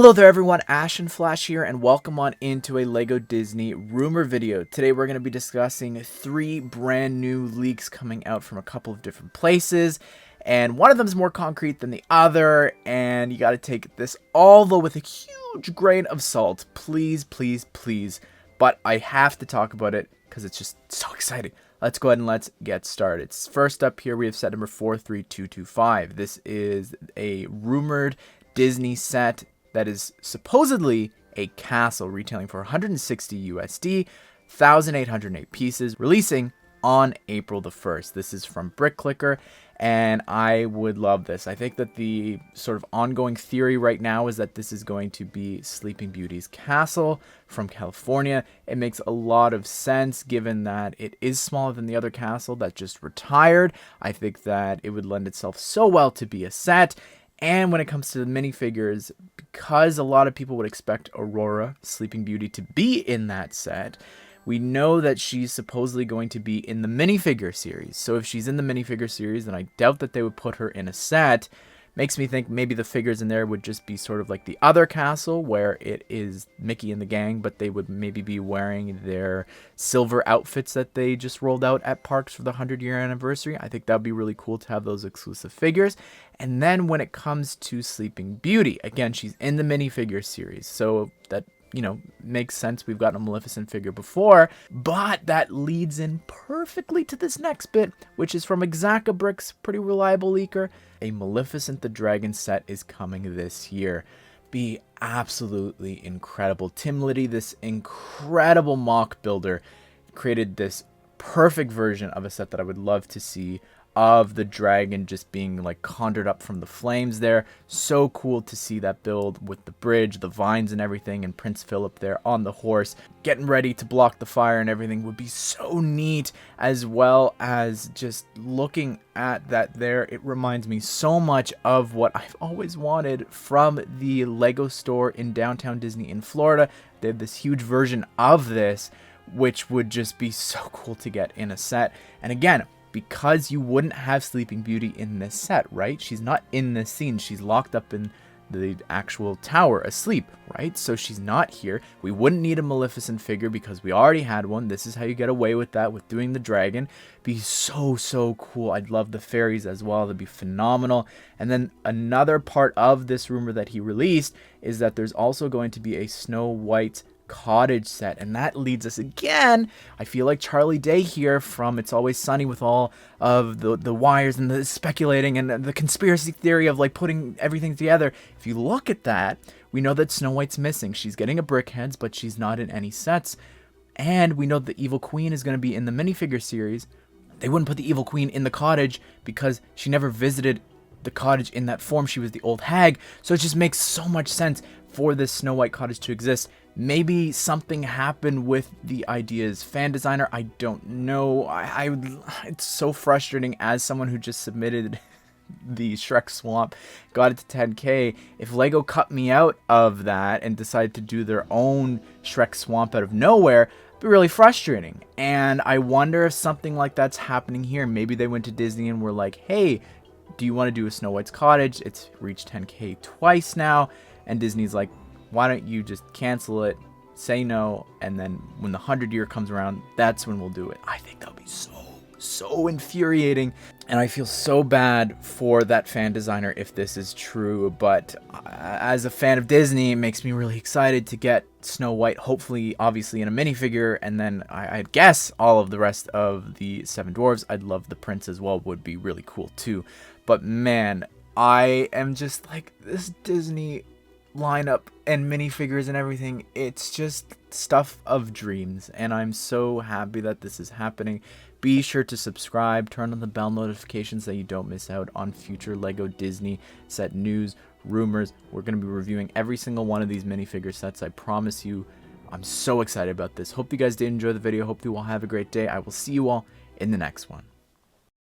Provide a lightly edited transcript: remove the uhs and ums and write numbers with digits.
Hello there everyone, Ashnflash here, and welcome on into a LEGO Disney rumor video. Today we're going to be discussing 3 brand new leaks coming out from a couple of different places, and one of them is more concrete than the other, and you got to take this all though with a huge grain of salt. Please, please, please. But I have to talk about it because it's just so exciting. Let's go ahead and let's get started. First up here we have set number 43225. This is a rumored Disney set that is supposedly a castle retailing for 160 USD, 1,808 pieces, releasing on April the 1st. This is from Brick Clicker, and I would love this. I think that the sort of ongoing theory right now is that this is going to be Sleeping Beauty's castle from California. It makes a lot of sense given that it is smaller than the other castle that just retired. I think that it would lend itself so well to be a set. And when it comes to the minifigures, because a lot of people would expect Aurora, Sleeping Beauty, to be in that set, we know that she's supposedly going to be in the minifigure series. So if she's in the minifigure series, then I doubt that they would put her in a set. Makes me think maybe the figures in there would just be sort of like the other castle where it is Mickey and the gang, but they would maybe be wearing their silver outfits that they just rolled out at parks for the 100-year anniversary. I think that would be really cool to have those exclusive figures. And then when it comes to Sleeping Beauty, again, she's in the minifigure series, so that, you know, makes sense. We've gotten a Maleficent figure before, but that leads in perfectly to this next bit, which is from Exacabrick's pretty reliable leaker. A Maleficent the Dragon set is coming this year. Be absolutely incredible. Tim Liddy, this incredible mock builder, created this perfect version of a set that I would love to see, of the dragon just being like conjured up from the flames there. So cool to see that build with the bridge, the vines and everything, and Prince Philip there on the horse getting ready to block the fire and everything would be so neat. As well as just looking at that there, it reminds me so much of what I've always wanted from the Lego store in downtown Disney in Florida. They have this huge version of this, which would just be so cool to get in a set. And again, because you wouldn't have Sleeping Beauty in this set, right? She's not in this scene. She's locked up in the actual tower asleep, right? So she's not here. We wouldn't need a Maleficent figure because we already had one. This is how you get away with that, with doing the dragon. Be so, so cool. I'd love the fairies as well. That'd be phenomenal. And then another part of this rumor that he released is that there's also going to be a Snow White Cottage set, and that leads us again, I feel like Charlie Day here from It's Always Sunny, with all of the wires and the speculating and the conspiracy theory of like putting everything together. If you look at that, we know that Snow White's missing. She's getting a Brickheads, but she's not in any sets. And we know the Evil Queen is going to be in the minifigure series. They wouldn't put the Evil Queen in the cottage because she never visited the cottage in that form. She was the old hag. So it just makes so much sense for this Snow White cottage to exist. Maybe something happened with the idea's fan designer. I don't know. It's so frustrating as someone who just submitted the Shrek Swamp, got it to 10K. If Lego cut me out of that and decided to do their own Shrek Swamp out of nowhere, it'd be really frustrating. And I wonder if something like that's happening here. Maybe they went to Disney and were like, hey, do you want to do a Snow White's Cottage? It's reached 10K twice now. And Disney's like, why don't you just cancel it, say no, and then when the 100-year comes around, that's when we'll do it. I think that'll be so infuriating, and I feel so bad for that fan designer if this is true. But as a fan of Disney, it makes me really excited to get Snow White, hopefully, obviously, in a minifigure, and then I'd guess all of the rest of the 7 Dwarves. I'd love the Prince as well, would be really cool too. But man, I am just like, this Disney lineup and minifigures and everything, it's just stuff of dreams, and I'm so happy that this is happening. Be sure to subscribe, turn on the bell notifications so you don't miss out on future Lego Disney set news, rumors. We're going to be reviewing every single one of these minifigure sets, I promise you. I'm so excited about this. Hope you guys did enjoy the video. Hope you all have a great day. I will see you all in the next one.